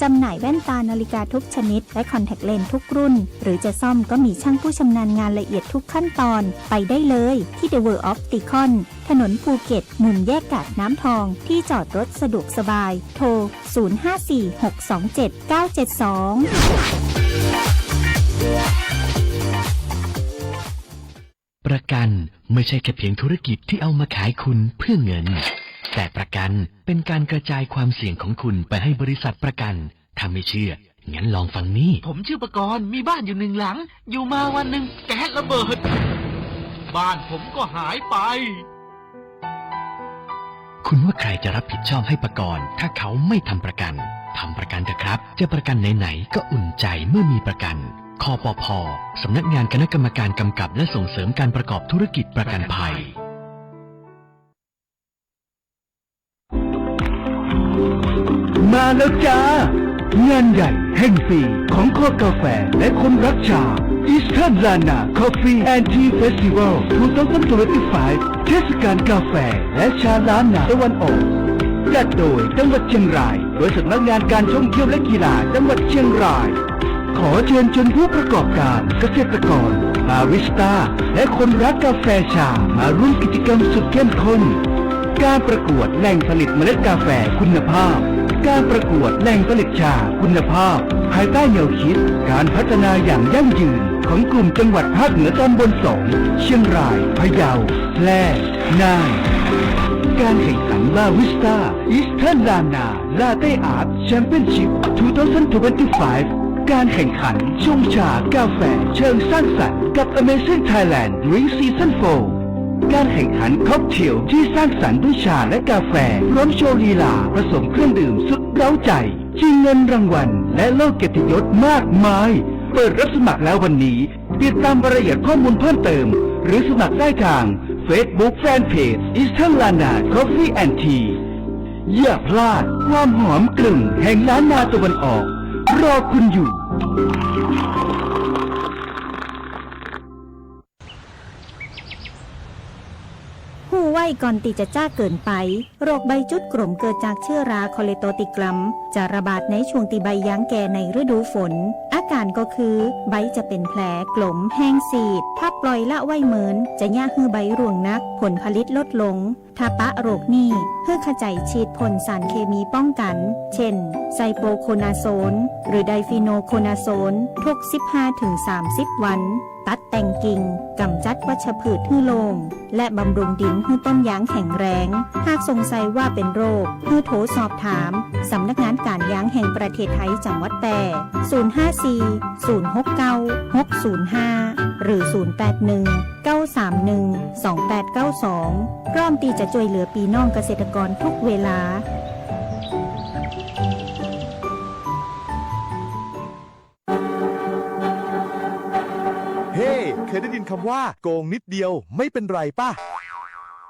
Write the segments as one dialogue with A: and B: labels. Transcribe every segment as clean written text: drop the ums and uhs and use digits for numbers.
A: จำหน่ายแว่นตานาฬิกาทุกชนิดและคอนแทคเลนส์ทุกรุ่นหรือจะซ่อมก็มีช่างผู้ชำนาญงานละเอียดทุกขั้นตอนไปได้เลยที่ The World Opticon ถนนภูเก็ตมุมแยกกาดน้ำทองที่จอดรถสะดวกสบายโทร 0546279972
B: ประกันไม่ใช่แค่เพียงธุรกิจที่เอามาขายคุณเพื่อเงินแต่ประกันเป็นการกระจายความเสี่ยงของคุณไปให้บริษัทประกันถ้าไม่เชื่องั้นลองฟังนี่
C: ผมชื่อประกรณ์มีบ้านอยู่1 หลังอยู่มาวันหนึ่งแก๊สระเบิดบ้านผมก็หายไป
B: คุณว่าใครจะรับผิดชอบให้ประกรณ์ถ้าเขาไม่ทำประกันทำประกันเถอะครับจะประกันไหนๆก็อุ่นใจเมื่อมีประกันคปภ.สำนักงานคณะกรรมการกำกับและส่งเสริมการประกอบธุรกิจประกันภัย
D: มาแล้วจ้างานใหญ่แห่งปีของคอกาแฟและคนรักชา Eastern Lana Coffee and Tea Festival 2025 เทศกาลกาแฟและชาล้านนาตะวันออกจัดโดยจังหวัดเชียงรายโดยสำนักงานการท่องเที่ยวและกีฬาจังหวัดเชียงรายขอเชิญชวนผู้ประกอบการเกษตรกรบาริสต้าและคนรักกาแฟชามาร่วมกิจกรรมสุดเข้มข้นการประกวดแหล่งผลิตเมล็ดกาแฟคุณภาพการประกวดแหล่งผลิตชาคุณภาพภายใต้แนวคิดการพัฒนาอย่างยั่งยืนของกลุ่มจังหวัดภาคเหนือตอนบน2เชียงรายพะเยาแพร่น่านการแข่งขันบาริสต้าอีสเทิร์นลานาลาเต้อาร์ตแชมเปี้ยนชิพ2025การแข่งขันชงชากาแฟเชิงสร้างสรรค์กับ Amazing Thailand Drink Season 4การแข่งขันค็อกเทลที่สร้างสรรค์ด้วยชาและกาแฟพร้อมโชว์ลีลาผสมเครื่องดื่มสุดเร้าใจชิงเงินรางวัลและโล่เกียรติยศมากมายเปิดรับสมัครแล้ววันนี้ติดตามรายละเอียดข้อมูลเพิ่มเติมหรือสมัครได้ทาง Facebook Fanpage Eastern Lana Coffee and Tea อย่าพลาดความหอมกลุ่นแห่งล้านนาตะวันออกรอคุณอยู่
A: หูไว้ก่อนตีจะจ้าเกินไปโรคใบจุดกลุ่มเกิดจากเชื้อราคอเลโตติกลัมจะระบาดในช่วงตีใบย้างแก่ในฤดูฝนอาการก็คือใบจะเป็นแผลกลมแห้งซีดถ้าปล่อยละไว้เหมือนจะย่าฮือใบร่วงนักผลผลิตลดลงถ้าปะโรคนี้เพื่อขจายฉีดพ่นสารเคมีป้องกันเช่นไซโปโคนาโซนหรือไดฟีโนโคนาโซนทุก 15-30 วันตัดแต่งกิ่งกำจัดวัชพืชให้โลงและบำรุงดินให้ต้นยางแข็งแรงหากสงสัยว่าเป็นโรคให้โทรสอบถามสำนักงานการยางแห่งประเทศไทยจังหวัดแพร่054-069-605 หรือ 081-931-2892 พร้อมที่จะช่วยเหลือพี่น้องเกษตรกรทุกเวลา
E: เคยได้ยินคำว่าโกงนิดเดียวไม่เป็นไรป่ะ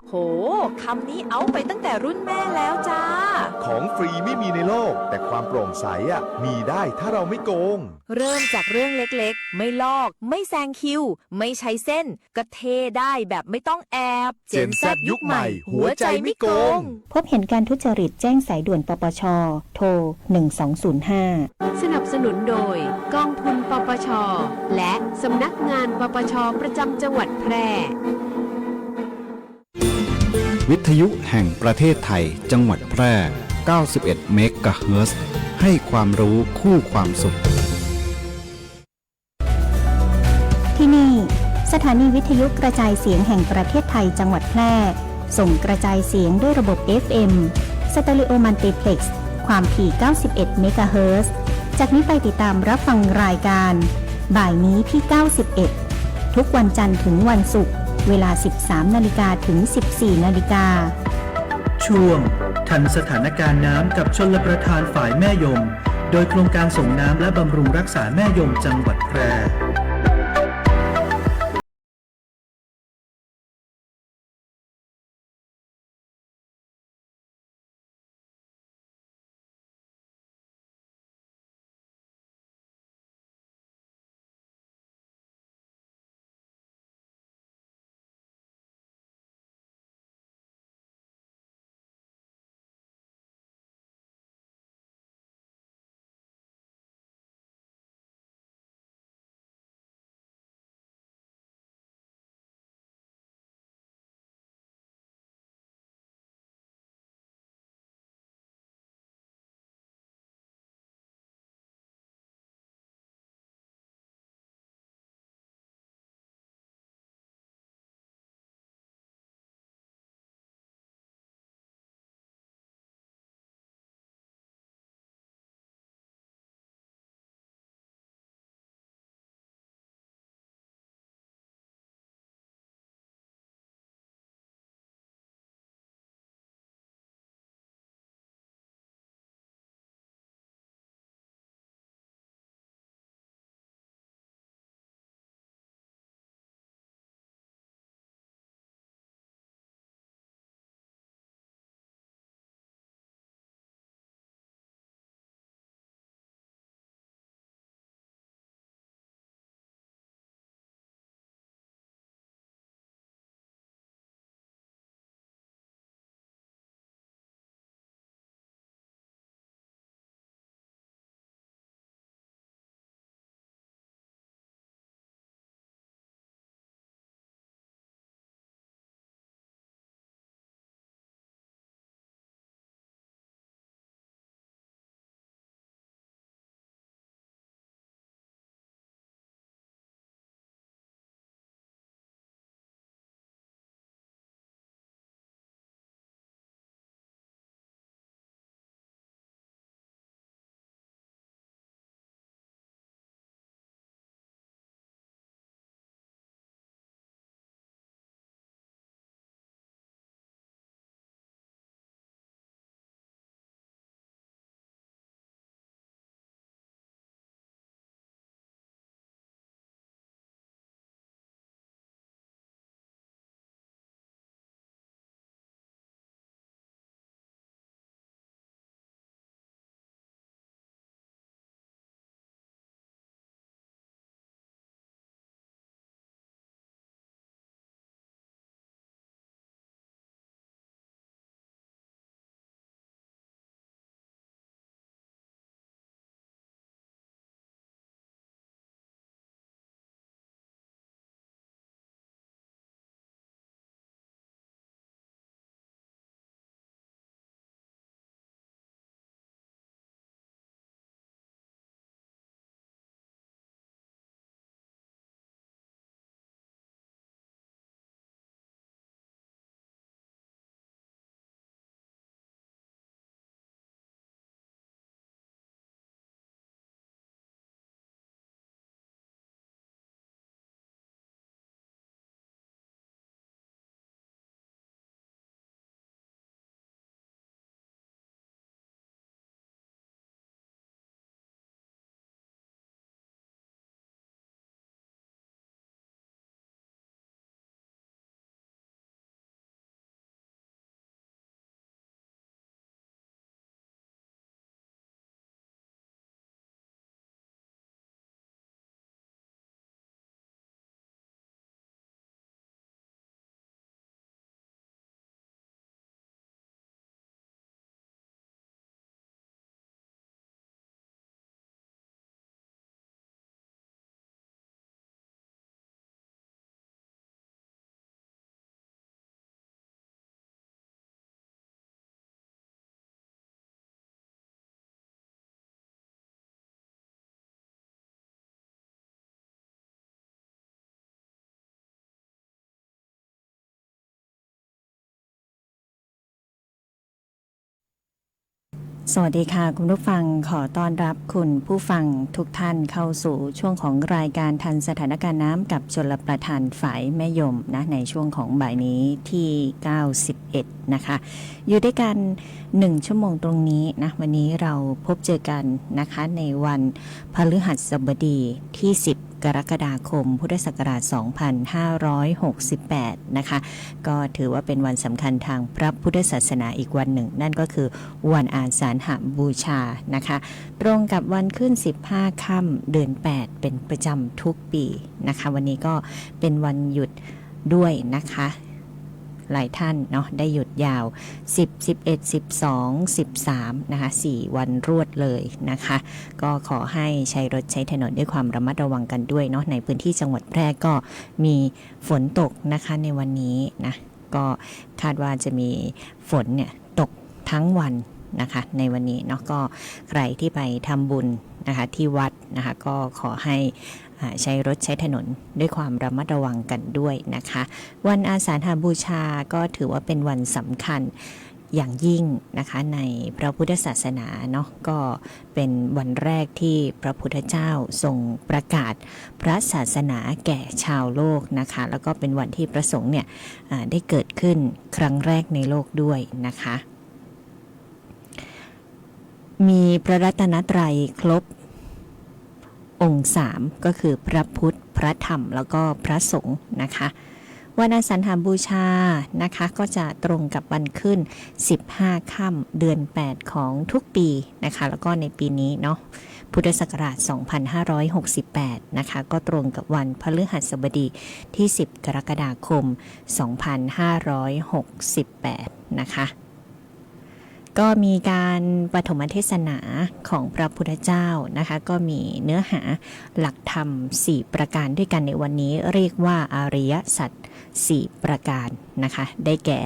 F: โหคำนี้เอาไปตั้งแต่รุ่นแม่แล้วจ้า
E: ของฟรีไม่มีในโลกแต่ความโปร่งใสมีได้ถ้าเราไม่โกง
F: เริ่มจากเรื่องเล็กๆไม่ลอกไม่แซงคิวไม่ใช้เส้นก็เทได้แบบไม่ต้องแอบ
E: เจนแซดยุคใหม่หัวใจไม่โกง
A: พบเห็นการทุจริตแจ้งสายด่วนปปชโทร1205
G: สนับสนุนโดยกองทุนปปชและสำนักงานปปชประจำจังหวัดแพร่
H: วิทยุแห่งประเทศไทยจังหวัดแพร่ 91 เมกะเฮิรตซ์ให้ความรู้คู่ความสุข
A: ที่นี่สถานีวิทยุกระจายเสียงแห่งประเทศไทยจังหวัดแพร่ส่งกระจายเสียงด้วยระบบ FM สเตอริโอมัลติเพล็กซ์ความถี่ 91 เมกะเฮิรตซ์จากนี้ไปติดตามรับฟังรายการบ่ายนี้ที่ 91 ทุกวันจันทร์ถึงวันศุกร์เวลา 13 นาฬิกาถึง 14 นาฬิกา
D: ช่วงทันสถานการณ์น้ำกับชลประทานฝ่ายแม่ยมโดยโครงการส่งน้ำและบำรุงรักษาแม่ยมจังหวัดแพร่
A: สวัสดีค่ะคุณผู้ฟังขอต้อนรับคุณผู้ฟังทุกท่านเข้าสู่ช่วงของรายการทันสถานการณ์น้ำกับชลประทานฝ่ายแม่ยมนะในช่วงของบ่ายนี้ที่ 91 นะคะอยู่ด้วยกัน1ชั่วโมงตรงนี้นะวันนี้เราพบเจอกันนะคะในวันพฤหัสบดีที่ 10 กรกฎาคมพุทธศักราช 2568 นะคะก็ถือว่าเป็นวันสำคัญทางพระพุทธศาสนาอีกวันหนึ่งนั่นก็คือวันอาสาฬหบูชานะคะตรงกับวันขึ้น15ค่ำเดือน8เป็นประจำทุกปีนะคะวันนี้ก็เป็นวันหยุดด้วยนะคะหลายท่านเนาะได้หยุดยาว10 11 12 13นะคะ4วันรวดเลยนะคะก็ขอให้ใช้รถใช้ถนนด้วยความระมัดระวังกันด้วยเนาะในพื้นที่จังหวัดแพร่ก็มีฝนตกนะคะในวันนี้นะก็คาดว่าจะมีฝนเนี่ยตกทั้งวันนะคะในวันนี้เนาะก็ใครที่ไปทำบุญนะคะที่วัดนะคะก็ขอให้ใช้รถใช้ถนนด้วยความระมัดระวังกันด้วยนะคะวันอาสาฬหบูชาก็ถือว่าเป็นวันสำคัญอย่างยิ่งนะคะในพระพุทธศาสนาเนาะก็เป็นวันแรกที่พระพุทธเจ้าทรงประกาศพระศาสนาแก่ชาวโลกนะคะแล้วก็เป็นวันที่พระสงฆ์เนี่ยได้เกิดขึ้นครั้งแรกในโลกด้วยนะคะมีพระรัตนตรัยครบองค์3ก็คือพระพุทธพระธรรมแล้วก็พระสงฆ์นะคะวันอาสาฬหบูชานะคะก็จะตรงกับวันขึ้น15ค่ำเดือน8ของทุกปีนะคะแล้วก็ในปีนี้เนาะพุทธศักราช 2568 นะคะก็ตรงกับวันพฤหัสบดีที่ 10 กรกฎาคม 2568 นะคะก็มีการปฐมเทศนาของพระพุทธเจ้านะคะก็มีเนื้อหาหลักธรรม4ประการด้วยกันในวันนี้เรียกว่าอริยสัจ4ประการนะคะได้แก่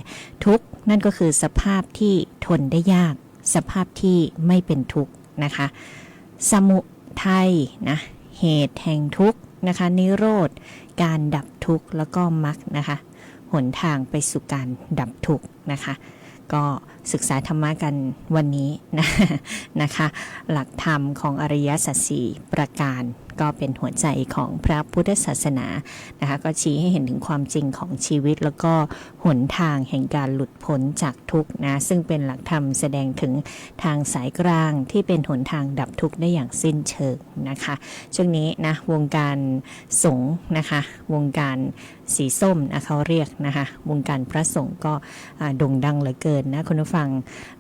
A: ทุกข์นั่นก็คือสภาพที่ทนได้ยากสภาพที่ไม่เป็นทุกข์นะคะสมุทัยนะเหตุแห่งทุกข์นะคะนิโรธการดับทุกข์แล้วก็มรรคนะคะหนทางไปสู่การดับทุกข์นะคะก็ศึกษาธรรมะกันวันนี้นะคะหลักธรรมของอริยสัจสี่ประการก็เป็นหัวใจของพระพุทธศาสนานะคะก็ชี้ให้เห็นถึงความจริงของชีวิตแล้วก็หนทางแห่งการหลุดพ้นจากทุกข์นะซึ่งเป็นหลักธรรมแสดงถึงทางสายกลางที่เป็นหนทางดับทุกข์ได้อย่างสิ้นเชิงนะคะช่วงนี้นะวงการสงฆ์นะคะวงการสีส้มนะเขาเรียกนะคะวงการพระสงฆ์ก็โด่งดังเหลือเกินนะคุณผู้ฟัง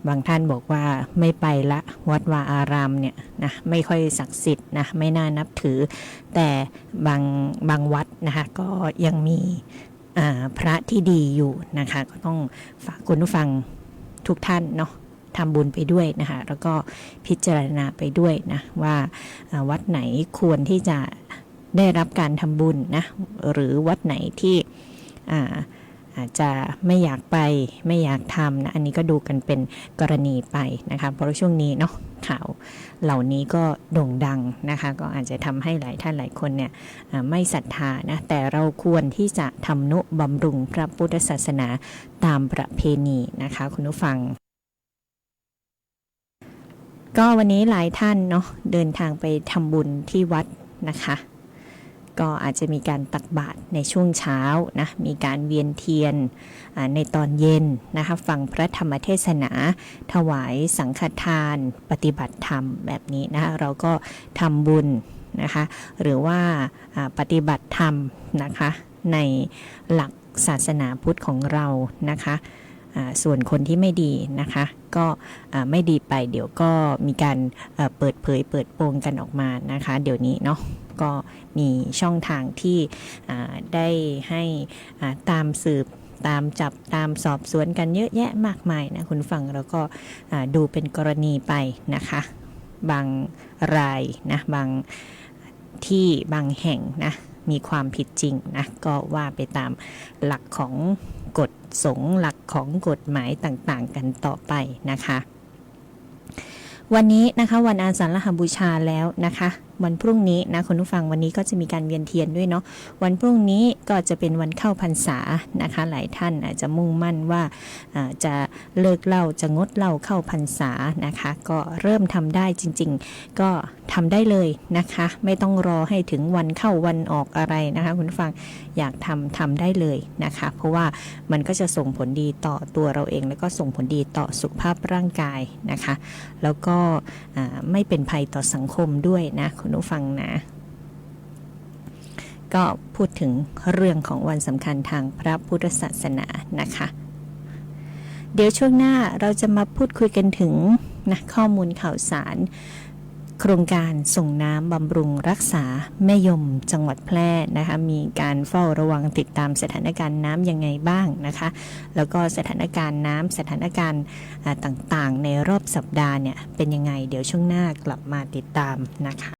A: บางท่านบอกว่าไม่ไปละวัดวาอารามเนี่ยนะไม่ค่อยศักดิ์สิทธิ์นะไม่น่านับถือแต่บางวัดนะคะก็ยังมีพระที่ดีอยู่นะคะก็ต้องฝากคุณผู้ฟังทุกท่านเนาะทำบุญไปด้วยนะคะแล้วก็พิจารณาไปด้วยนะว่าวัดไหนควรที่จะได้รับการทำบุญนะหรือวัดไหนที่อาจจะไม่อยากไปไม่อยากทำนะอันนี้ก็ดูกันเป็นกรณีไปนะคะเพราะช่วงนี้เนาะข่าวเหล่านี้ก็โด่งดังนะคะก็อาจจะทำให้หลายท่านหลายคนเนี่ยไม่ศรัทธานะแต่เราควรที่จะทำนุบำรุงพระพุทธศาสนาตามประเพณีนะคะคุณผู้ฟังก็วันนี้หลายท่านเนาะเดินทางไปทำบุญที่วัดนะคะก็อาจจะมีการตักบาตรในช่วงเช้านะมีการเวียนเทียนในตอนเย็นนะคะฟังพระธรรมเทศนาถวายสังฆทานปฏิบัติธรรมแบบนี้นะคะเราก็ทำบุญนะคะหรือว่าปฏิบัติธรรมนะคะในหลักศาสนาพุทธของเรานะคะส่วนคนที่ไม่ดีนะคะก็ไม่ดีไปเดี๋ยวก็มีการเปิดเผยเปิดโปงกันออกมานะคะเดี๋ยวนี้เนาะก็มีช่องทางที่ได้ให้ตามสืบตามจับตามสอบสวนกันเยอะแยะมากมายนะคุณฟังแล้วก็ดูเป็นกรณีไปนะคะบางรายนะบางที่บางแห่งนะมีความผิดจริงนะก็ว่าไปตามหลักของกฎสงฆ์หลักของกฎหมายต่างๆกันต่อไปนะคะ วันนี้นะคะวันอาสาฬหบูชาแล้วนะคะวันพรุ่งนี้นะคุณผู้ฟังวันนี้ก็จะมีการเวียนเทียนด้วยเนาะวันพรุ่งนี้ก็จะเป็นวันเข้าพรรษานะคะหลายท่านอาจจะมุ่งมั่นว่าจะเลิกเหล้าจะงดเหล้าเข้าพรรษานะคะก็เริ่มทำได้จริงๆก็ทำได้เลยนะคะไม่ต้องรอให้ถึงวันเข้าวันออกอะไรนะคะคุณผู้ฟังอยากทำได้เลยนะคะเพราะว่ามันก็จะส่งผลดีต่อตัวเราเองแล้วก็ส่งผลดีต่อสุขภาพร่างกายนะคะแล้วก็ไม่เป็นภัยต่อสังคมด้วยนะคุณผู้ฟังนะก็พูดถึงเรื่องของวันสำคัญทางพระพุทธศาสนานะคะเดี๋ยวช่วงหน้าเราจะมาพูดคุยกันถึงนะข้อมูลข่าวสารโครงการส่งน้ำบำรุงรักษาแม่ยมจังหวัดแพร่นะคะมีการเฝ้าระวังติดตามสถานการณ์น้ำยังไงบ้างนะคะแล้วก็สถานการณ์น้ำสถานการณ์ต่างๆในรอบสัปดาห์เนี่ยเป็นยังไงเดี๋ยวช่วงหน้ากลับมาติดตามนะคะ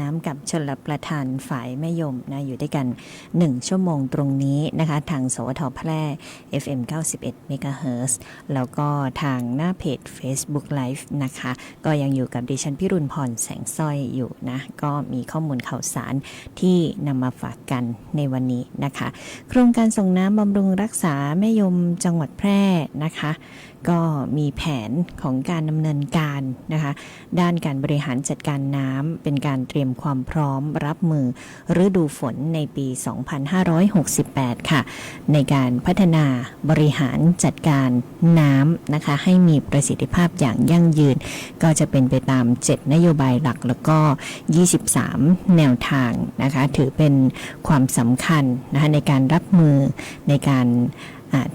A: น้ำกับชลประทานฝ่ายแม่ยมนะอยู่ด้วยกัน1ชั่วโมงตรงนี้นะคะทางสวทแพร่ FM 91 MHz แล้วก็ทางหน้าเพจ Facebook Live นะคะก็ยังอยู่กับดิฉันพิรุณพรแสงสร้อยอยู่นะก็มีข้อมูลข่าวสารที่นำมาฝากกันในวันนี้นะคะโครงการส่งน้ำบำรุงรักษาแม่ยมจังหวัดแพร่นะคะก็มีแผนของการดำเนินการนะคะด้านการบริหารจัดการน้ำเป็นการเตรียมความพร้อมรับมือฤดูฝนในปี 2568 ค่ะในการพัฒนาบริหารจัดการน้ำนะคะให้มีประสิทธิภาพอย่างยั่งยืนก็จะเป็นไปตาม7นโยบายหลักแล้วก็23แนวทางนะคะถือเป็นความสำคัญนะคะในการรับมือในการ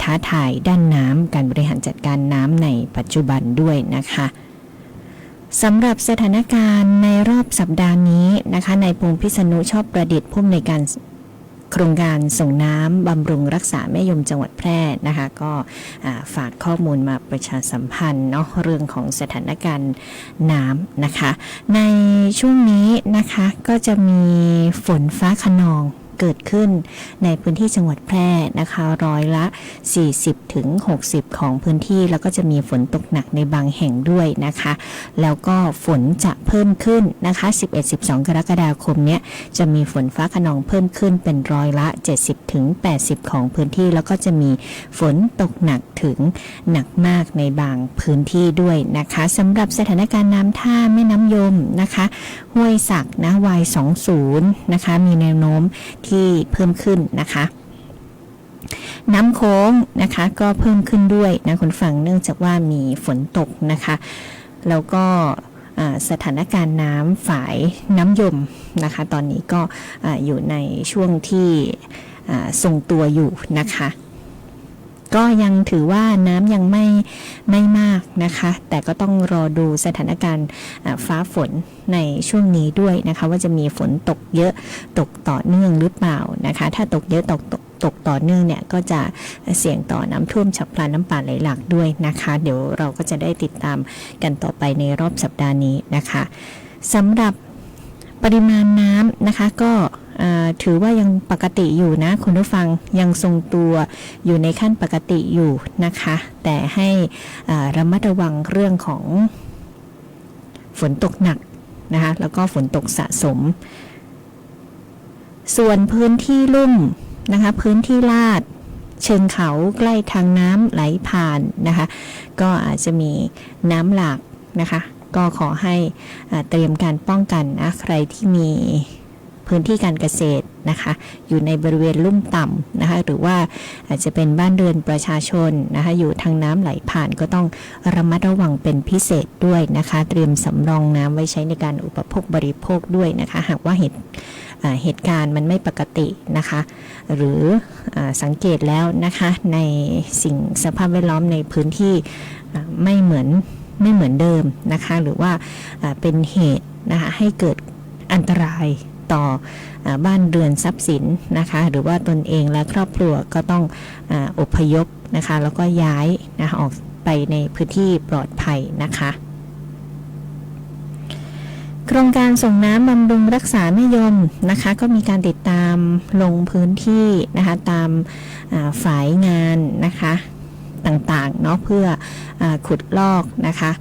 A: ท้าทายด้านน้ำการบริหารจัดการน้ำในปัจจุบันด้วยนะคะสำหรับสถานการณ์ในรอบสัปดาห์นี้นะคะในพงษ์พิษณุชอบประดิษฐ์ผู้อำนวยการโครงการส่งน้ำบำรุงรักษาแม่ยมจังหวัดแพร่นะคะก็ฝากข้อมูลมาประชาสัมพันธ์เนาะเรื่องของสถานการณ์น้ำนะคะในช่วงนี้นะคะก็จะมีฝนฟ้าคะนองเกิดขึ้นในพื้นที่จังหวัดแพร่นะคะร้อยละ 40-60 ของพื้นที่แล้วก็จะมีฝนตกหนักในบางแห่งด้วยนะคะแล้วก็ฝนจะเพิ่มขึ้นนะคะ 11-12 กรกฎาคมเนี้ยจะมีฝนฟ้าคะนองเพิ่มขึ้นเป็นร้อยละ 70-80 ของพื้นที่แล้วก็จะมีฝนตกหนักถึงหนักมากในบางพื้นที่ด้วยนะคะสำหรับสถานการณ์น้ำท่าแม่น้ำยมนะคะห้วยสักนะ Y20 นะคะมีแนวโน้มที่เพิ่มขึ้นนะคะน้ำโค้งนะคะก็เพิ่มขึ้นด้วยนะคุณฟังเนื่องจากว่ามีฝนตกนะคะแล้วก็สถานการณ์น้ำฝายน้ำยมนะคะตอนนี้ก็อยู่ในช่วงที่ทรงตัวอยู่นะคะก็ยังถือว่าน้ำยังไม่มากนะคะแต่ก็ต้องรอดูสถานการณ์ฟ้าฝนในช่วงนี้ด้วยนะคะว่าจะมีฝนตกเยอะตกต่อเนื่องหรือเปล่านะคะถ้าตกเยอะตกต่อเนื่องเนี่ยก็จะเสี่ยงต่อน้ำท่วมฉับพลันน้ำป่าไหลหลากด้วยนะคะเดี๋ยวเราก็จะได้ติดตามกันต่อไปในรอบสัปดาห์นี้นะคะสำหรับปริมาณน้ำนะคะก็ถือว่ายังปกติอยู่นะคุณผู้ฟังยังทรงตัวอยู่ในขั้นปกติอยู่นะคะแต่ให้ระมัดระวังเรื่องของฝนตกหนักนะคะแล้วก็ฝนตกสะสมส่วนพื้นที่ลุ่มนะคะพื้นที่ลาดเชิงเขาใกล้ทางน้ำไหลผ่านนะคะก็อาจจะมีน้ำหลากนะคะก็ขอให้เตรียมการป้องกันนะใครที่มีพื้นที่การเกษตรนะคะอยู่ในบริเวณลุ่มต่ำนะคะหรือว่าอาจจะเป็นบ้านเรือนประชาชนนะคะอยู่ทางน้ำไหลผ่านก็ต้องระมัดระวังเป็นพิเศษด้วยนะคะเตรียมสำรองน้ำไว้ใช้ในการอุปโภคบริโภคด้วยนะคะหากว่าเหตุการณ์มันไม่ปกตินะคะหรือสังเกตแล้วนะคะในสิ่งสภาพแวดล้อมในพื้นที่ไม่เหมือนเดิมนะคะหรือว่าเป็นเหตุนะคะให้เกิดอันตรายต่อบ้านเรือนทรัพย์สินนะคะหรือว่าตนเองและครอบครัวก็ต้องอพยพนะคะแล้วก็ย้ายนะคะออกไปในพื้นที่ปลอดภัยนะคะโครงการส่งน้ำบำรุงรักษาแม่ยมนะคะก็มีการติดตามลงพื้นที่นะคะตามฝ่ายงานนะคะต่างๆเนาะเพื่อขุดลอกนะคะ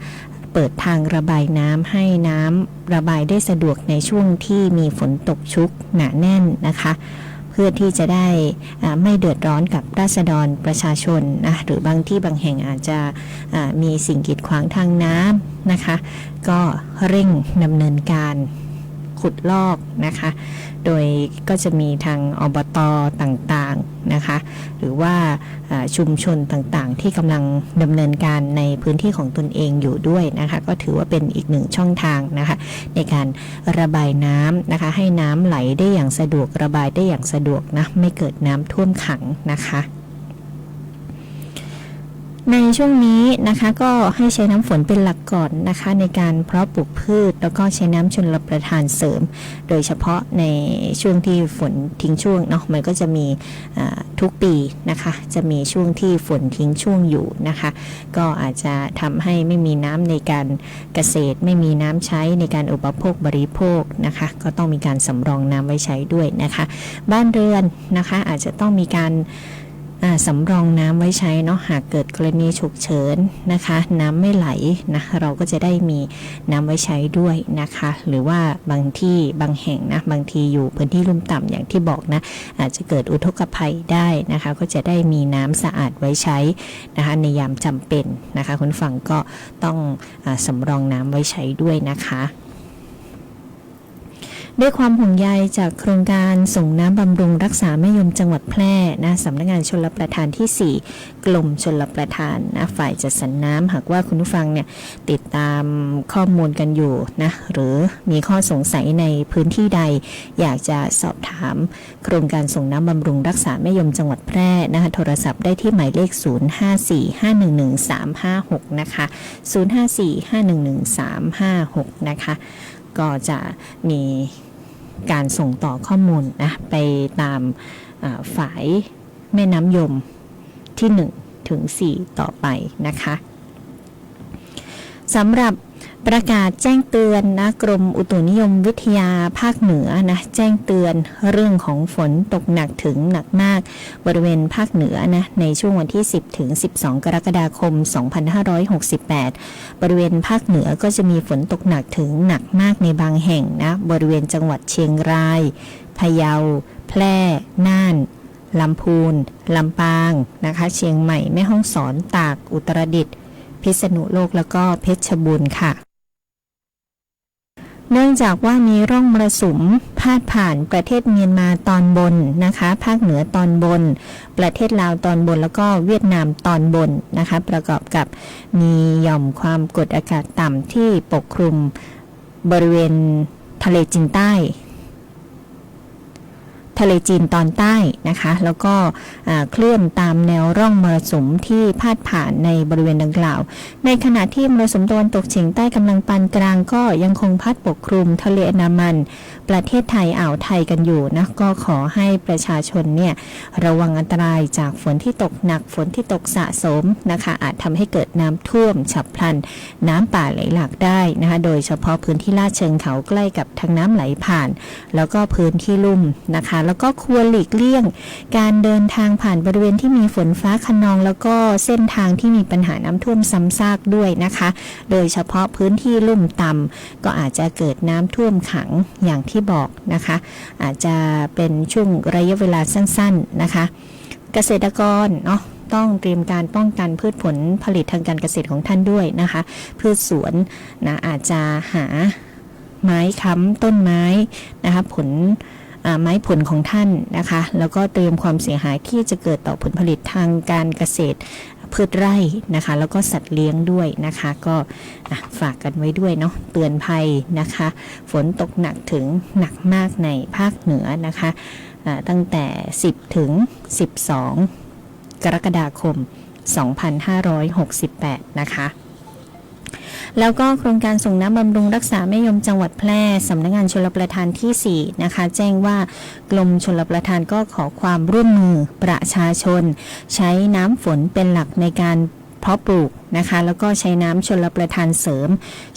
A: เปิดทางระบายน้ำให้น้ำระบายได้สะดวกในช่วงที่มีฝนตกชุกหนาแน่นนะคะเพื่อที่จะได้ไม่เดือดร้อนกับราษฎรประชาชนนะหรือบางที่บางแห่งอาจจะมีสิ่งกีดขวางทางน้ำนะคะก็เร่งดำเนินการขุดลอกนะคะโดยก็จะมีทางอบต.ต่างๆนะคะหรือว่าชุมชนต่างๆที่กำลังดำเนินการในพื้นที่ของตนเองอยู่ด้วยนะคะก็ถือว่าเป็นอีกหนึ่งช่องทางนะคะในการระบายน้ำนะคะให้น้ำไหลได้อย่างสะดวกระบายได้อย่างสะดวกนะไม่เกิดน้ำท่วมขังนะคะ ในช่วงนี้นะคะก็ให้ใช้น้ำฝนเป็นหลักก่อนนะคะในการเพาะปลูกพืชแล้วก็ใช้น้ำชลประทานเสริมโดยเฉพาะในช่วงที่ฝนทิ้งช่วงเนาะมันก็จะมีทุกปีนะคะจะมีช่วงที่ฝนทิ้งช่วงอยู่นะคะก็อาจจะทำให้ไม่มีน้ำในการเกษตรไม่มีน้ำใช้ในการอุปโภคบริโภคนะคะก็ต้องมีการสำรองน้ำไว้ใช้ด้วยนะคะบ้านเรือนนะคะอาจจะต้องมีการสำรองน้ำไว้ใช้เนาะหากเกิดกรณีฉุกเฉินนะคะน้ำไม่ไหลนะเราก็จะได้มีน้ำไว้ใช้ด้วยนะคะหรือว่าบางที่บางแห่งนะบางทีอยู่พื้นที่ลุ่มต่ำอย่างที่บอกนะอาจจะเกิดอุทกภัยได้นะคะก็จะได้มีน้ำสะอาดไว้ใช้นะคะในยามจำเป็นนะคะคุณฟังก็ต้องสำรองน้ำไว้ใช้ด้วยนะคะด้วยความห่วงใยจากโครงการส่งน้ำบำรุงรักษาแม่ยมจังหวัดแพร่นะสำนักงานชลประทานที่ 4 กรมชลประทานนะฝ่ายจัดสรรน้ำหากว่าคุณผู้ฟังเนี่ยติดตามข้อมูลกันอยู่นะหรือมีข้อสงสัยในพื้นที่ใดอยากจะสอบถามโครงการส่งน้ำบำรุงรักษาแม่ยมจังหวัดแพร่นะคะโทรศัพท์ได้ที่หมายเลข 0545111356 นะคะ0545111356 นะคะก็จะมีการส่งต่อข้อมูลนะไปตามฝ่ายแม่น้ำยมที่1ถึง4ต่อไปนะคะสำหรับประกาศแจ้งเตือนนะกรมอุตุนิยมวิทยาภาคเหนือนะแจ้งเตือนเรื่องของฝนตกหนักถึงหนักมากบริเวณภาคเหนือนะในช่วงวันที่10ถึง12กรกฎาคม2568บริเวณภาคเหนือก็จะมีฝนตกหนักถึงหนักมากในบางแห่งนะบริเวณจังหวัดเชียงรายพะเยาแพร่น่านลำพูนลำปางนะคะเชียงใหม่แม่ฮ่องสอนตากอุตรดิตถ์พิษณุโลกแล้วก็เพชรบูรณ์ค่ะเนื่องจากว่ามีร่องมรสุมพาดผ่านประเทศเมียนมาตอนบนนะคะภาคเหนือตอนบนประเทศลาวตอนบนแล้วก็เวียดนามตอนบนนะคะประกอบกับมีหย่อมความกดอากาศต่ำที่ปกคลุมบริเวณทะเลจีนใต้ทะเลจีนตอนใต้นะคะแล้วก็เคลื่อนตามแนวร่องมรสุมที่พาดผ่านในบริเวณดังกล่าวในขณะที่มรสุมตะวันตกเฉียงใต้กำลังปานกลางก็ยังคงพัดปกคลุมทะเลอันดามันประเทศไทยอ่าวไทยกันอยู่นะก็ขอให้ประชาชนเนี่ยระวังอันตรายจากฝนที่ตกหนักฝนที่ตกสะสมนะคะอาจทำให้เกิดน้ำท่วมฉับพลันน้ำป่าไหลหลากได้นะคะโดยเฉพาะพื้นที่ลาดเชิงเขาใกล้กับทางน้ำไหลผ่านแล้วก็พื้นที่ลุ่มนะคะแล้วก็ควรหลีกเลี่ยงการเดินทางผ่านบริเวณที่มีฝนฟ้าคะนองแล้วก็เส้นทางที่มีปัญหาน้ำท่วมซ้ำซากด้วยนะคะโดยเฉพาะพื้นที่ลุ่มต่ำก็อาจจะเกิดน้ำท่วมขังอย่างที่บอกนะคะอาจจะเป็นช่วงระยะเวลาสั้นๆนะคะเกษตรกรเนาะต้องเตรียมการป้องกันพืชผลผลิตทางการเกษตรของท่านด้วยนะคะพืชสวนนะอาจจะหาไม้ค้ำต้นไม้นะคะไม้ผลของท่านนะคะแล้วก็เตรียมความเสียหายที่จะเกิดต่อผลผลิตทางการเกษตรพืชไร่นะคะแล้วก็สัตว์เลี้ยงด้วยนะคะก็ฝากกันไว้ด้วยเนาะเตือนภัยนะคะฝนตกหนักถึงหนักมากในภาคเหนือนะคะตั้งแต่10ถึง12กรกฎาคม2568นะคะแล้วก็โครงการส่งน้ำบำรุงรักษาแม่ยมจังหวัดแพร่สำนักงานชลประทานที่4นะคะแจ้งว่ากรมชลประทานก็ขอความร่วมมือประชาชนใช้น้ำฝนเป็นหลักในการเพาะปลูกนะคะแล้วก็ใช้น้ำชลประทานเสริม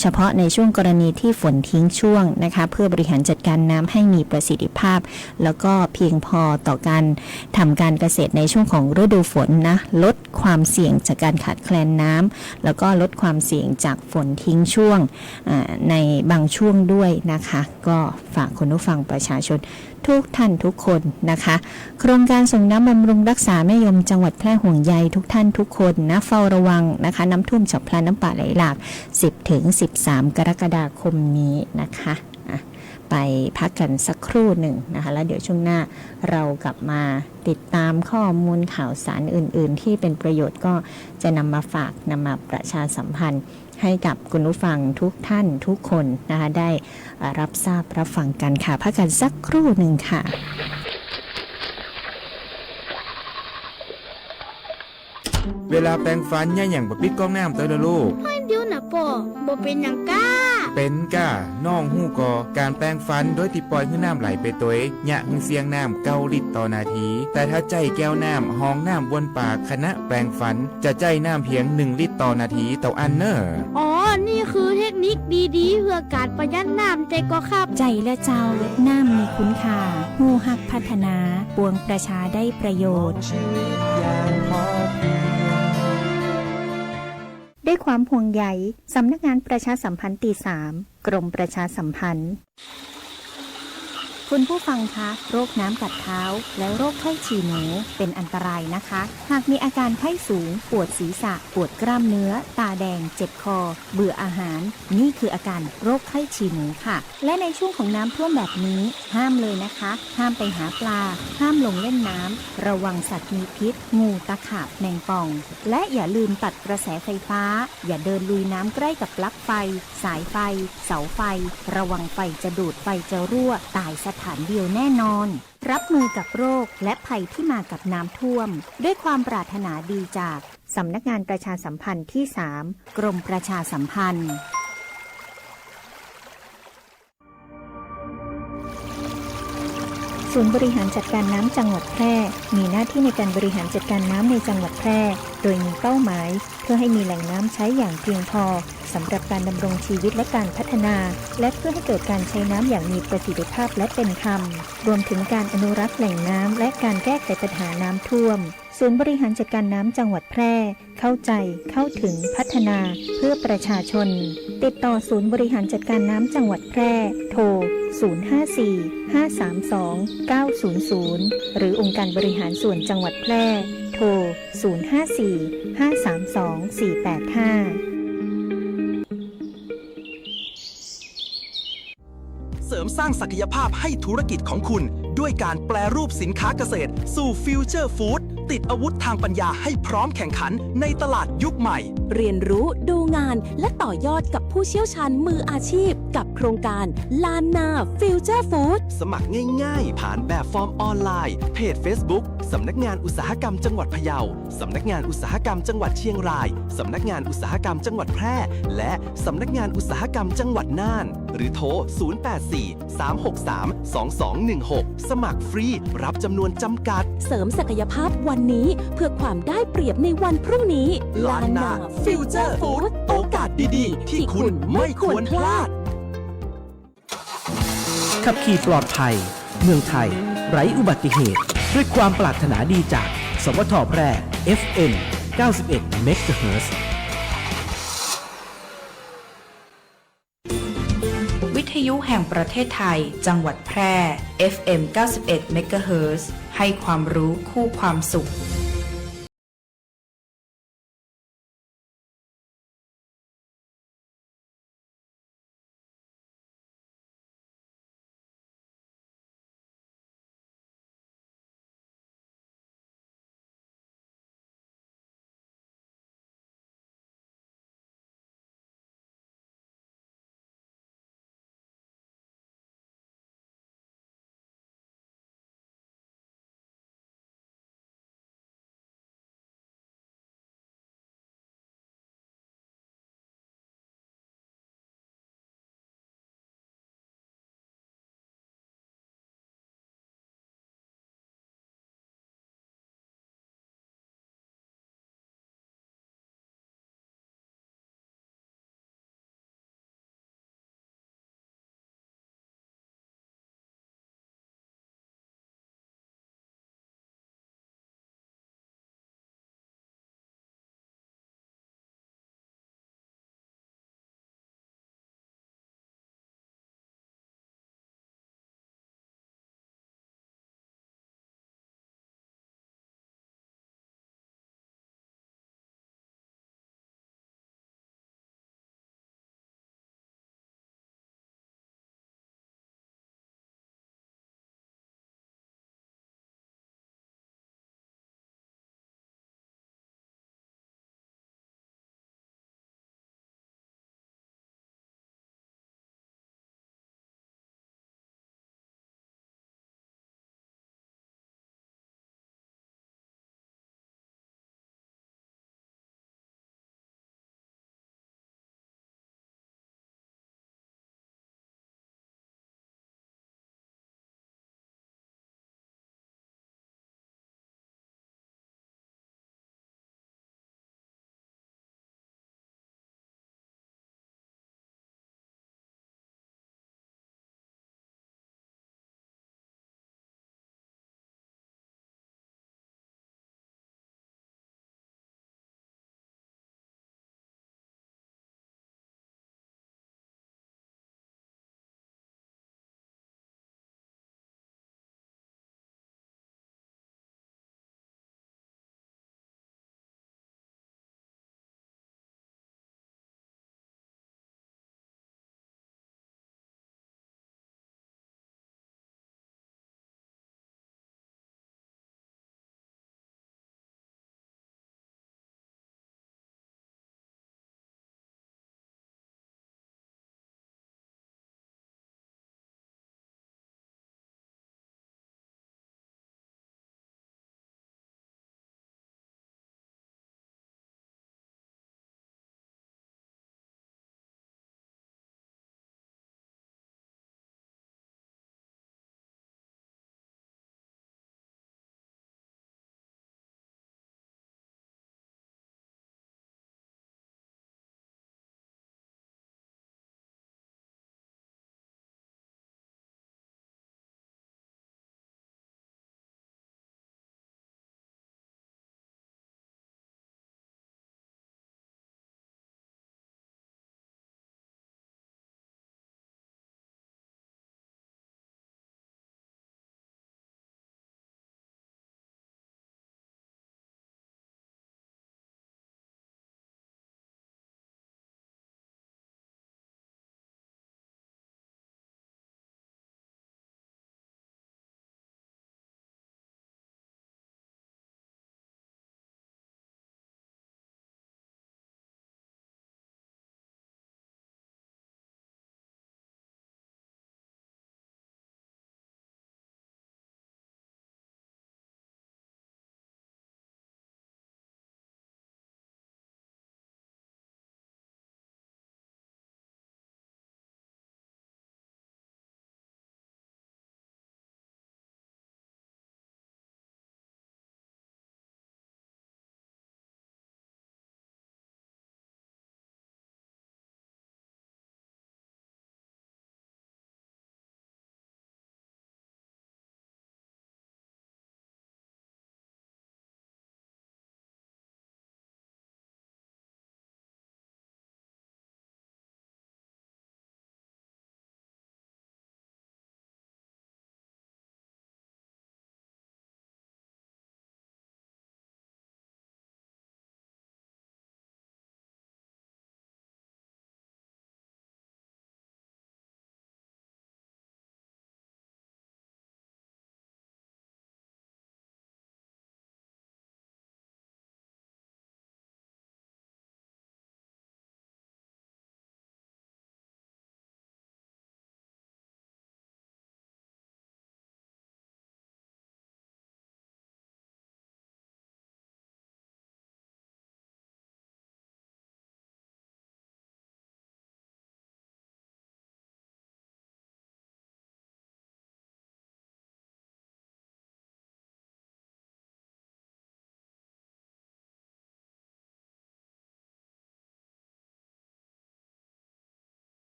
A: เฉพาะในช่วงกรณีที่ฝนทิ้งช่วงนะคะเพื่อบริหารจัดการน้ำให้มีประสิทธิภาพแล้วก็เพียงพอต่อการทำการเกษตรในช่วงของฤดูฝนนะลดความเสี่ยงจากการขาดแคลนน้ำแล้วก็ลดความเสี่ยงจากฝนทิ้งช่วงในบางช่วงด้วยนะคะก็ฝากคุณผู้ฟังประชาชนทุกท่านทุกคนนะคะโครงการส่งน้ำบำรุงรักษาแม่ยมจังหวัดแพร่ห่วงใยทุกท่านทุกคนนะเฝ้าระวังนะคะน้ำท่วมฉับพลันน้ำป่าไหลหลาก10ถึง13กรกฎาคมนี้นะคะไปพักกันสักครู่หนึ่งนะคะแล้วเดี๋ยวช่วงหน้าเรากลับมาติดตามข้อมูลข่าวสารอื่นๆที่เป็นประโยชน์ก็จะนำมาฝากนำมาประชาสัมพันธ์ให้กับคุณผู้ฟังทุกท่านทุกคนนะคะได้รับทราบรับฟังกันค่ะพักกันสักครู่หนึ่งค่ะ
I: เวลาแปรงฟันอย่าหยั่งบ่ปิดก๊อกน้ำตัวเด้อลูก
J: เดี๋ยวนะป่อบ่เป็นหยังก้า
I: เป็นก้าน้องหู้กอการแปรงฟันโดยที่ปล่อยให้น้ำไหลไปตัวเองยะหึงเสียงน้ำ9 ลิตรต่อนาที แต่ถ้าใจแก้วน้ำห้องน้ำวนปากขณะแปรงฟันจะใจน้ำเพียง1 ลิตรต่อนาทีต่ออันเนอร์
J: อ๋อ นี่คือเทคนิคดีๆ เพื่อการประหยัดน้ำใจก็ครับ
A: ใจและเจ้าน้ำมีคุณค่าหูหักพัฒนาปวงประชาได้ประโยชน์ด้วยความห่วงใยสำนักงานประชาสัมพันธ์ตี3กรมประชาสัมพันธ์คุณผู้ฟังคะโรคน้ำกัดเท้าและโรคไข้ฉี่หนูเป็นอันตรายนะคะ หากมีอาการไข้สูงปวดศีรษะปวดกล้ามเนื้อตาแดงเจ็บคอเบื่ออาหารนี่คืออาการโรคไข้ฉี่หนูค่ะและในช่วงของน้ำท่วมแบบนี้ห้ามเลยนะคะห้ามไปหาปลาห้ามลงเล่นน้ำระวังสัตว์มีพิษงูตะขาบแมงป่องและอย่าลืมตัดกระแสไฟฟ้าอย่าเดินลุยน้ำใกล้กับปลั๊กไฟสายไฟเสาไฟระวังไฟจะดูดไฟจะรั่วตายสถานเดียวแน่นอนรับมือกับโรคและภัยที่มากับน้ำท่วมด้วยความปรารถนาดีจากสำนักงานประชาสัมพันธ์ที่3กรมประชาสัมพันธ์ศูนย์บริหารจัดการน้ำจังหวัดแพร่มีหน้าที่ในการบริหารจัดการน้ำในจังหวัดแพร่โดยมีเป้าหมายเพื่อให้มีแหล่งน้ำใช้อย่างเพียงพอสำหรับการดำรงชีวิตและการพัฒนาและเพื่อให้เกิดการใช้น้ำอย่างมีประสิทธิภาพและเป็นธรรมรวมถึงการอนุรักษ์แหล่งน้ำและการแก้ไขปัญหาน้ำท่วมศูนย์บริหารจัดการน้ำจังหวัดแพร่เข้าใจเข้าถึงพัฒนาเพื่อประชาชนติดต่อศูนย์บริหารจัดการน้ำจังหวัดแพร่โทร054-532-900หรือองค์การบริหารส่วนจังหวัดแพร่โทร054-532-485
K: เสริมสร้างศักยภาพให้ธุรกิจของคุณด้วยการแปรรูปสินค้าเกษตรสู่ฟิวเจอร์ฟู้ดติดอาวุธทางปัญญาให้พร้อมแข่งขันในตลาดยุคใหม่
L: เรียนรู้ดูงานและต่อยอดกับผู้เชี่ยวชาญมืออาชีพกับโครงการลานนาฟิวเจอร์ฟู้ด
K: สมัครง่ายๆผ่านแบบฟอร์มออนไลน์เพจ Facebook สำนักงานอุตสาหกรรมจังหวัดพะเยาสำนักงานอุตสาหกรรมจังหวัดเชียงรายสำนักงานอุตสาหกรรมจังหวัดแพร่และสำนักงานอุตสาหกรรมจังหวัดน่านหรือโทร084-363-2216สมัครฟรีรับจำนวนจำกัด
L: เสริมศักยภาพวันนี้เพื่อความได้เปรียบในวันพรุ่งนี้
K: ลานนาฟิวเจอร์ฟู้ดโอกาสดีๆที่คุณไม่ควรพลาด
M: ขับขี่ปลอดภัยเมืองไทยไร้อุบัติเหตุด้วยความปรารถนาดีจากสวทแพร่ FM 91 เมกะเฮิรตซ์
N: วิทยุแห่งประเทศไทยจังหวัดแพร่ FM 91 เมกะเฮิรตซ์ให้ความรู้คู่ความสุข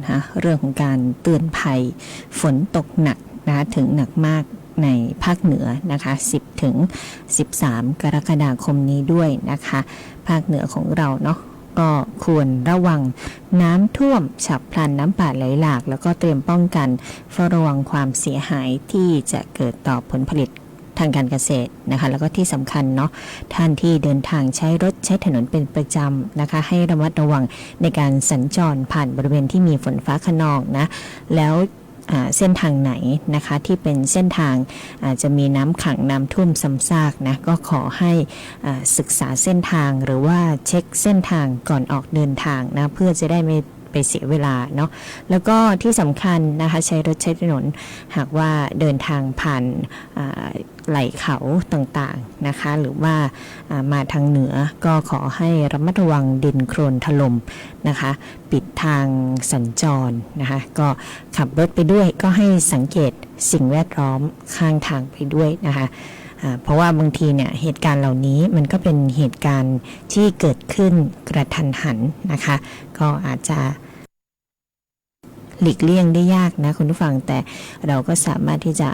A: นะเรื่องของการเตือนภัยฝนตกหนักนะคะถึงหนักมากในภาคเหนือนะคะ10 ถึง 13 กรกฎาคมนี้ด้วยนะคะภาคเหนือของเราเนาะก็ควรระวังน้ำท่วมฉับพลันน้ำป่าไหลหลากแล้วก็เตรียมป้องกันเฝ้าระวังความเสียหายที่จะเกิดต่อผลผลิตทางการเกษตรนะคะแล้วก็ที่สำคัญเนาะท่านที่เดินทางใช้รถใช้ถนนเป็นประจำนะคะให้ระมัดระวังในการสัญจรผ่านบริเวณที่มีฝนฟ้าคะนองนะแล้วเส้นทางไหนนะคะที่เป็นเส้นทางอาจจะมีน้ำขังน้ำท่วมซ้ำซากนะก็ขอให้ศึกษาเส้นทางหรือว่าเช็คเส้นทางก่อนออกเดินทางนะเพื่อจะได้ไม่ไปเสียเวลาเนาะแล้วก็ที่สำคัญนะคะใช้รถใช้ถนนหากว่าเดินทางผ่านไหล่เขาต่างๆนะคะหรือว่ามาทางเหนือก็ขอให้ระมัดระวังดินโคลนถล่มนะคะปิดทางสัญจรนะคะก็ขับรถไปด้วยก็ให้สังเกตสิ่งแวดล้อมข้างทางไปด้วยนะคะเพราะว่าบางทีเนี่ยเหตุการณ์เหล่านี้มันก็เป็นเหตุการณ์ที่เกิดขึ้นกระทันหันนะคะก็อาจจะหลีกเลี่ยงได้ยากนะคุณผู้ฟังแต่เราก็สามารถที่จะ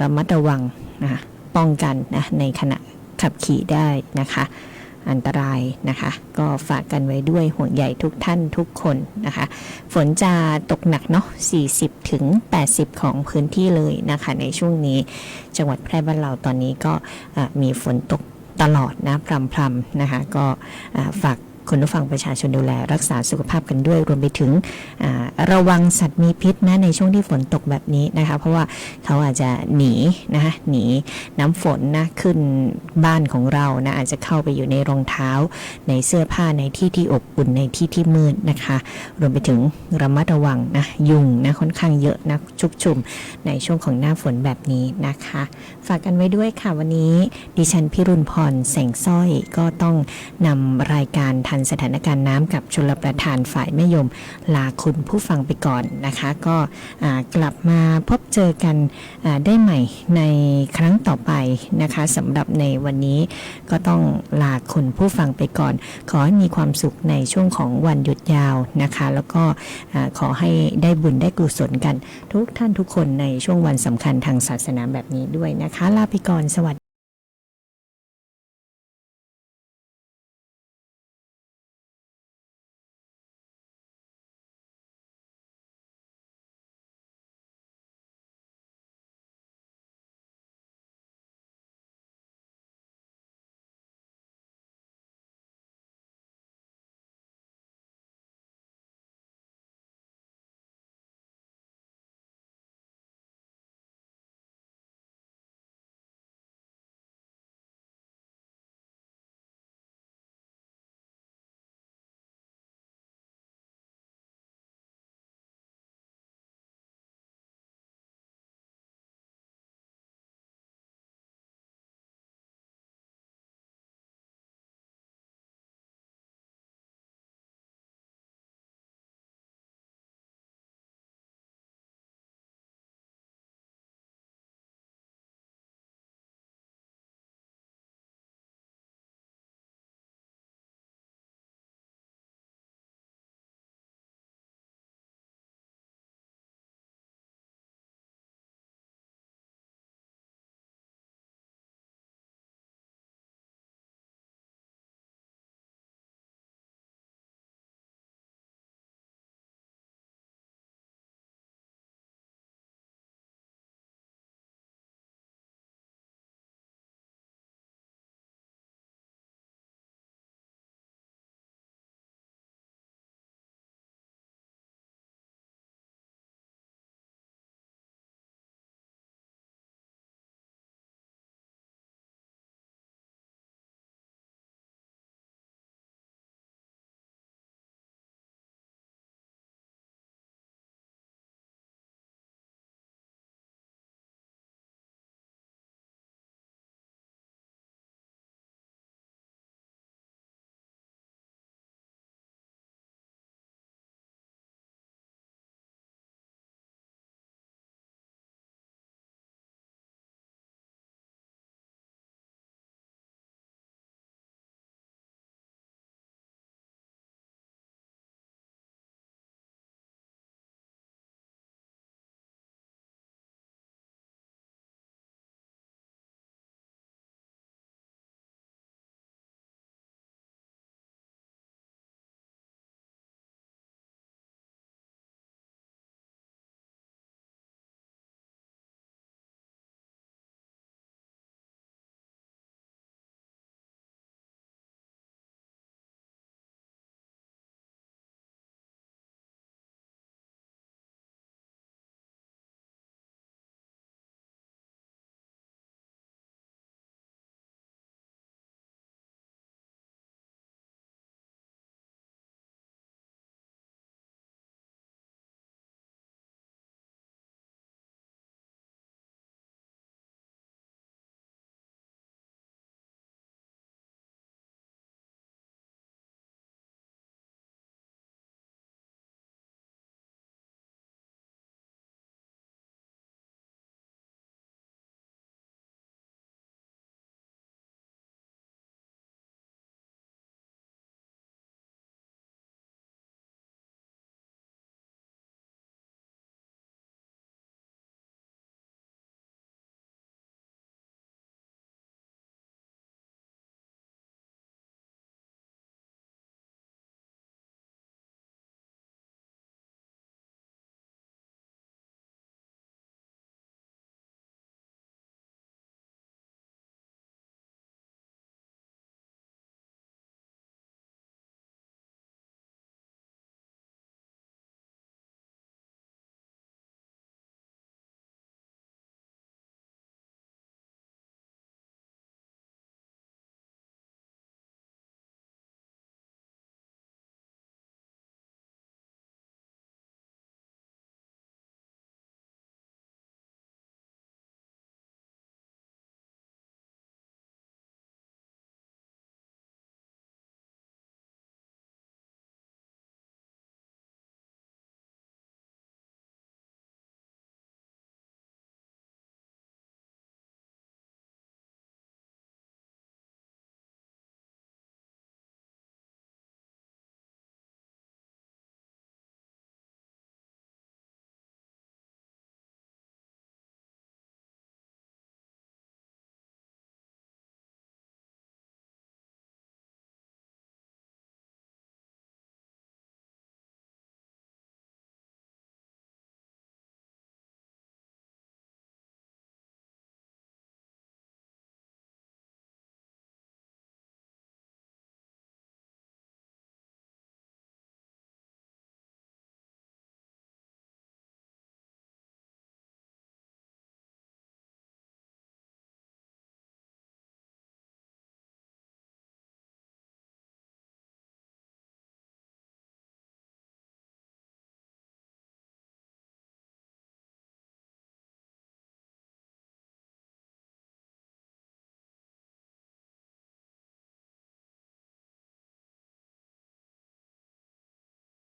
A: ระมัดระวังนะป้องกันนะในขณะขับขี่ได้นะคะอันตรายนะคะก็ฝากกันไว้ด้วยห่วงใยทุกท่านทุกคนนะคะฝนจะตกหนักเนาะ40 ถึง 80 ของพื้นที่เลยนะคะในช่วงนี้จังหวัดแพร่บ้านเราตอนนี้ก็มีฝนตกตลอดนะพรำๆนะคะก็ฝากคุณผู้ฟังประชาชนดูแลรักษาสุขภาพกันด้วยรวมไปถึงระวังสัตว์มีพิษนะในช่วงที่ฝนตกแบบนี้นะคะเพราะว่าเขาอาจจะหนีนะคะหนีน้ำฝนนะขึ้นบ้านของเรานะอาจจะเข้าไปอยู่ในรองเท้าในเสื้อผ้าในที่ที่อบอุ่นในที่ที่มืดนะคะรวมไปถึงระมัดระวังนะยุงนะค่อนข้างเยอะนะชุกชุมในช่วงของหน้าฝนแบบนี้นะคะฝากกันไว้ด้วยค่ะวันนี้ดิฉันพิรุณพรแสงสร้อยก็ต้องนำรายการทันสถานการณ์น้ำกับชลประทานฝ่ายแม่ยมลาคุณผู้ฟังไปก่อนนะคะก็กลับมาพบเจอกันได้ใหม่ในครั้งต่อไปนะคะสำหรับในวันนี้ก็ต้องลาคุณผู้ฟังไปก่อนขอให้มีความสุขในช่วงของวันหยุดยาวนะคะแล้วก็ขอให้ได้บุญได้กุศลกันทุกท่านทุกคนในช่วงวันสำคัญทางศาสนาแบบนี้ด้วยนะคะลาไปก่อนสวัสดี